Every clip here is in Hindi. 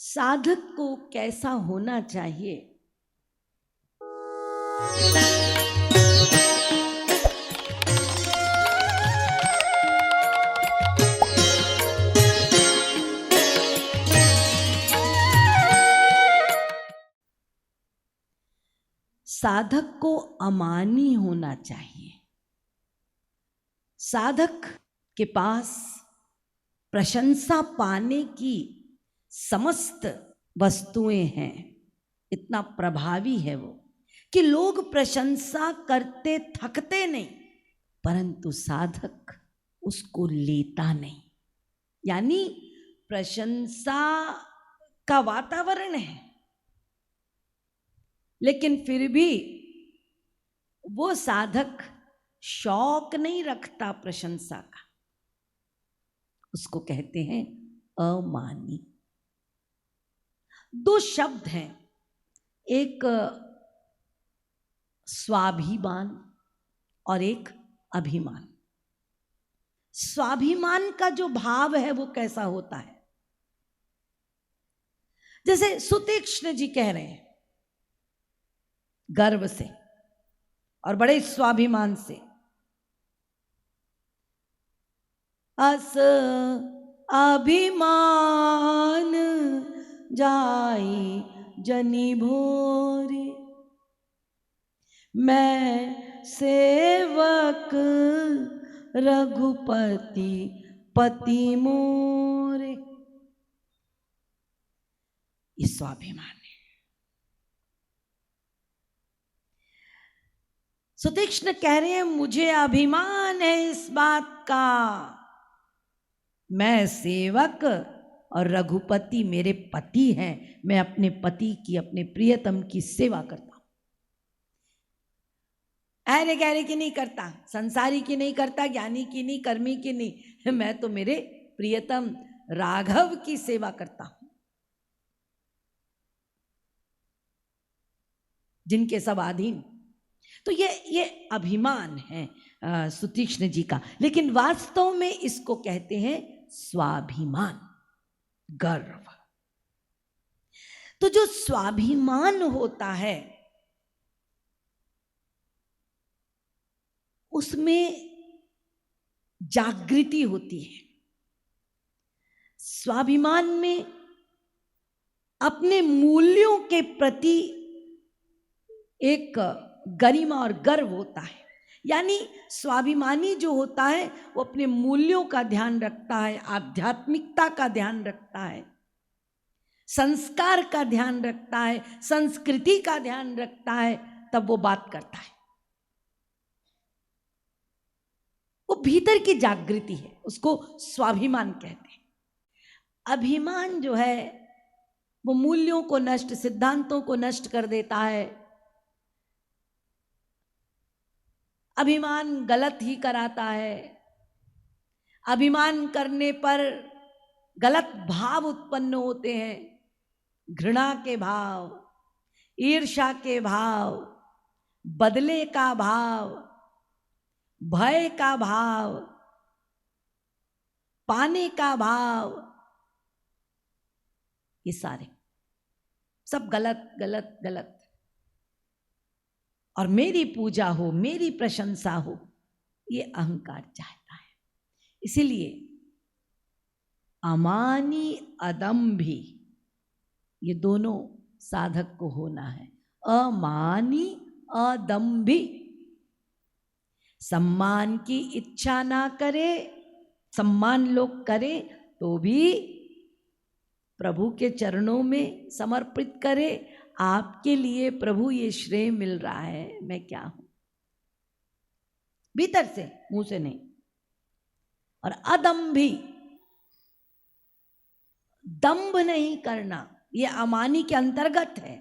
साधक को कैसा होना चाहिए? साधक को अमानी होना चाहिए। साधक के पास प्रशंसा पाने की समस्त वस्तुएं हैं। इतना प्रभावी है वो कि लोग प्रशंसा करते थकते नहीं, परंतु साधक उसको लेता नहीं। यानी प्रशंसा का वातावरण है, लेकिन फिर भी वो साधक शौक नहीं रखता प्रशंसा का। उसको कहते हैं अमानी। दो शब्द हैं, एक स्वाभिमान और एक अभिमान। स्वाभिमान का जो भाव है वो कैसा होता है? जैसे सुतीक्ष्ण जी कह रहे हैं गर्व से और बड़े स्वाभिमान से, अस अभिमान जाई जनी भोरे, मैं सेवक रघुपति पति मोरे। ये स्वाभिमान है। सुतीक्ष्ण कह रहे हैं मुझे अभिमान है इस बात का, मैं सेवक और रघुपति मेरे पति हैं, मैं अपने पति की, अपने प्रियतम की सेवा करता हूं। ऐरे गहरे की नहीं करता, संसारी की नहीं करता, ज्ञानी की नहीं, कर्मी की नहीं, मैं तो मेरे प्रियतम राघव की सेवा करता हूं, जिनके सब अधीन। तो ये अभिमान है सुतीक्ष्ण जी का, लेकिन वास्तव में इसको कहते हैं स्वाभिमान, गर्व। तो जो स्वाभिमान होता है उसमें जागृति होती है। स्वाभिमान में अपने मूल्यों के प्रति एक गरिमा और गर्व होता है। यानी स्वाभिमानी जो होता है वो अपने मूल्यों का ध्यान रखता है, आध्यात्मिकता का ध्यान रखता है, संस्कार का ध्यान रखता है, संस्कृति का ध्यान रखता है, तब वो बात करता है। वो भीतर की जागृति है, उसको स्वाभिमान कहते हैं। अभिमान जो है वो मूल्यों को नष्ट, सिद्धांतों को नष्ट कर देता है। अभिमान गलत ही कराता है। अभिमान करने पर गलत भाव उत्पन्न होते हैं, घृणा के भाव, ईर्ष्या के भाव, बदले का भाव, भय का भाव, पाने का भाव, ये सारे सब गलत गलत गलत। और मेरी पूजा हो, मेरी प्रशंसा हो, ये अहंकार चाहता है। इसीलिए अमानी अदम्भी, ये दोनों साधक को होना है। अमानी अदम्भी, सम्मान की इच्छा ना करे, सम्मान लोग करे तो भी प्रभु के चरणों में समर्पित करे। आपके लिए प्रभु ये श्रेय मिल रहा है, मैं क्या हूं, भीतर से, मुंह से नहीं। और अदम्भी, दंभ नहीं करना, ये अमानी के अंतर्गत है।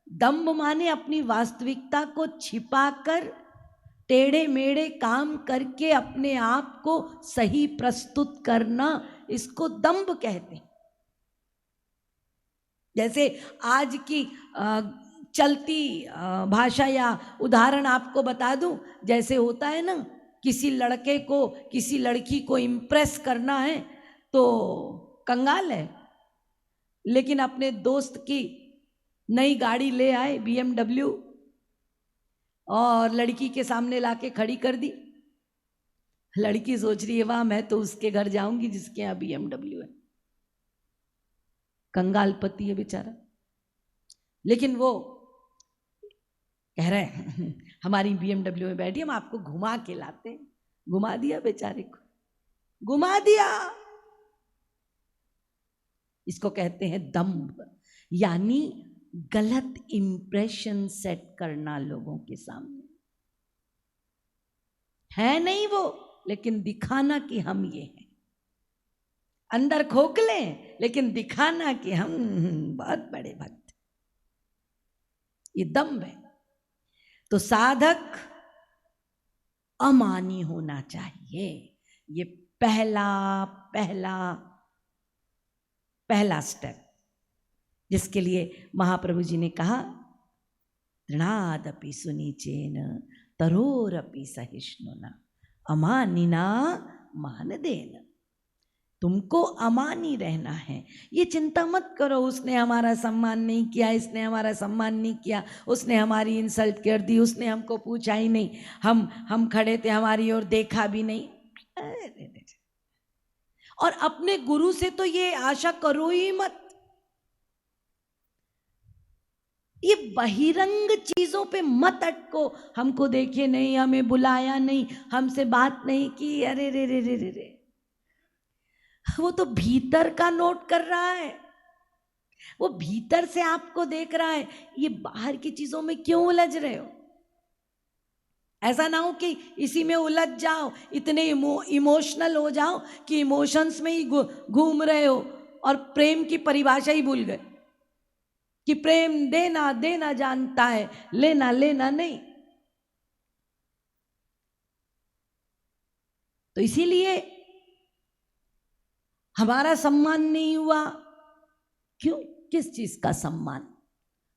दंभ माने अपनी वास्तविकता को छिपाकर टेढ़े मेढ़े काम करके अपने आप को सही प्रस्तुत करना, इसको दंभ कहते हैं। जैसे आज की चलती भाषा या उदाहरण आपको बता दूं, जैसे होता है ना, किसी लड़के को किसी लड़की को इम्प्रेस करना है तो कंगाल है, लेकिन अपने दोस्त की नई गाड़ी ले आए BMW, और लड़की के सामने लाके खड़ी कर दी। लड़की सोच रही है वाह, मैं तो उसके घर जाऊंगी जिसके यहाँ BMW है। कंगाल पति है बेचारा। लेकिन वो कह रहे हैं हमारी BMW में बैठी, हम आपको घुमा के लाते हैं। घुमा दिया बेचारे को, घुमा दिया। इसको कहते हैं दंभ, यानी गलत इंप्रेशन सेट करना लोगों के सामने। है नहीं वो, लेकिन दिखाना कि हम ये हैं। अंदर खोखले लेकिन दिखाना कि हम बहुत बड़े भक्त। ये दंभ है। तो साधक अमानी होना चाहिए। ये पहला पहला पहला स्टेप, जिसके लिए महाप्रभु जी ने कहा तृणादपि सुनीचेन तरोरपि सहिष्णुना अमानिना मानदेन। तुमको अमानी रहना है। ये चिंता मत करो उसने हमारा सम्मान नहीं किया, इसने हमारा सम्मान नहीं किया, उसने हमारी इंसल्ट कर दी, उसने हमको पूछा ही नहीं, हम खड़े थे हमारी ओर देखा भी नहीं। और अपने गुरु से तो ये आशा करो ही मत। ये बहिरंग चीजों पे मत अटको। हमको देखे नहीं, हमें बुलाया नहीं, हमसे बात नहीं की, अरे रे रे रे रे रे। वो तो भीतर का नोट कर रहा है, वो भीतर से आपको देख रहा है। ये बाहर की चीजों में क्यों उलझ रहे हो? ऐसा ना हो कि इसी में उलझ जाओ, इतने इमोशनल हो जाओ कि इमोशंस में ही घूम रहे हो और प्रेम की परिभाषा ही भूल गए कि प्रेम देना देना जानता है, लेना लेना नहीं। तो इसीलिए हमारा सम्मान नहीं हुआ। क्यों? किस चीज का सम्मान?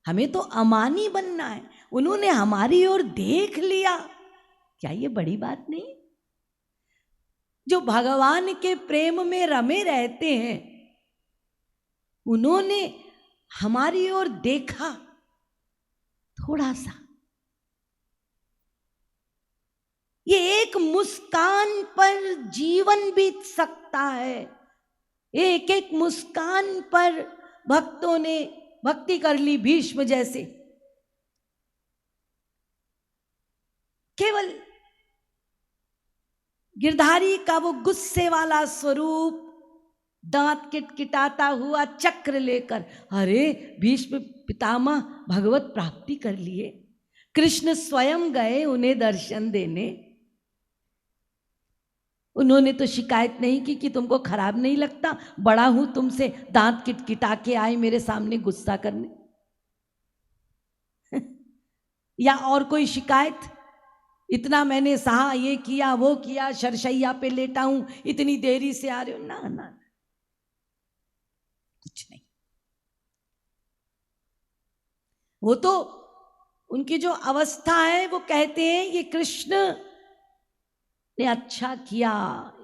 हमें तो अमानी बनना है। उन्होंने हमारी ओर देख लिया, क्या ये बड़ी बात नहीं? जो भगवान के प्रेम में रमे रहते हैं, उन्होंने हमारी ओर देखा थोड़ा सा। ये एक मुस्कान पर जीवन बीत सकता है। एक एक मुस्कान पर भक्तों ने भक्ति कर ली, भीष्म जैसे। केवल गिरधारी का वो गुस्से वाला स्वरूप, दांत किटकिटाता हुआ चक्र लेकर, अरे भीष्म पितामह भगवत प्राप्ति कर लिए, कृष्ण स्वयं गए उन्हें दर्शन देने। उन्होंने तो शिकायत नहीं की कि तुमको खराब नहीं लगता, बड़ा हूं तुमसे, दांत किटकिटा के आए मेरे सामने गुस्सा करने। या और कोई शिकायत? इतना मैंने सहा, ये किया वो किया, शरशैया पे लेटा हूं, इतनी देरी से आ रहे हो। ना ना, कुछ नहीं। वो तो उनकी जो अवस्था है, वो कहते हैं ये कृष्ण ने अच्छा किया,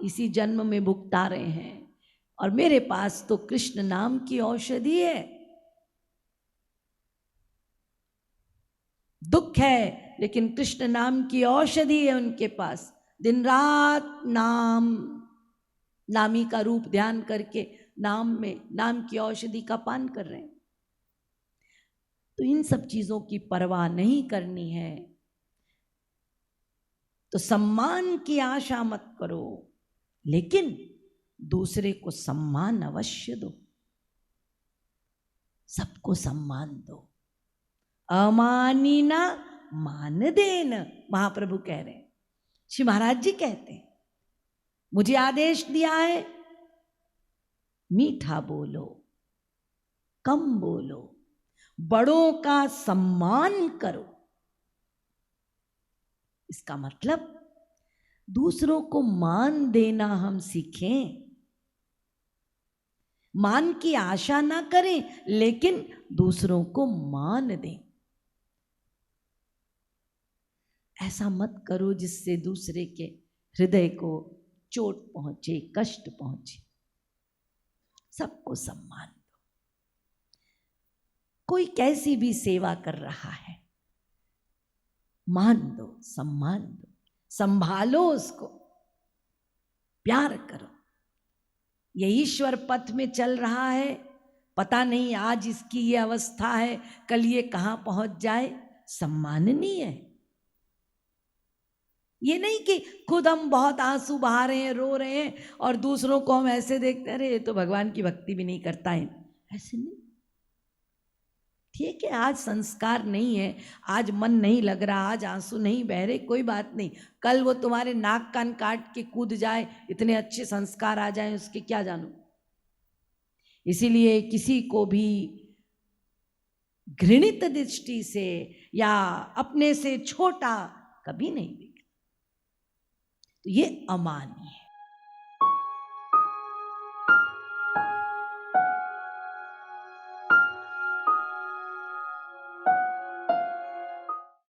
इसी जन्म में भुगता रहे हैं, और मेरे पास तो कृष्ण नाम की औषधि है। दुख है लेकिन कृष्ण नाम की औषधि है उनके पास। दिन रात नाम, नामी का रूप ध्यान करके नाम में, नाम की औषधि का पान कर रहे हैं। तो इन सब चीजों की परवाह नहीं करनी है। तो सम्मान की आशा मत करो, लेकिन दूसरे को सम्मान अवश्य दो। सबको सम्मान दो। अमानिना मान देन, महाप्रभु कह रहे हैं, श्री महाराज जी कहते हैं, मुझे आदेश दिया है मीठा बोलो, कम बोलो, बड़ों का सम्मान करो। इसका मतलब दूसरों को मान देना हम सीखें। मान की आशा ना करें, लेकिन दूसरों को मान दें। ऐसा मत करो जिससे दूसरे के हृदय को चोट पहुंचे, कष्ट पहुंचे। सबको सम्मान दो। कोई कैसी भी सेवा कर रहा है, मान दो, सम्मान दो, संभालो उसको, प्यार करो। ये ईश्वर पथ में चल रहा है, पता नहीं आज इसकी ये अवस्था है, कल ये कहाँ पहुंच जाए। सम्माननीय है। ये नहीं कि खुद हम बहुत आंसू बहा रहे हैं, रो रहे हैं, और दूसरों को हम ऐसे देखते, अरे ये तो भगवान की भक्ति भी नहीं करता है, ऐसे नहीं। ठीक है, आज संस्कार नहीं है, आज मन नहीं लग रहा, आज आंसू नहीं बह रहे, कोई बात नहीं। कल वो तुम्हारे नाक कान काट के कूद जाए, इतने अच्छे संस्कार आ जाए, उसके क्या जानो। इसीलिए किसी को भी घृणित दृष्टि से या अपने से छोटा कभी नहीं देखा। तो ये अमान्य है।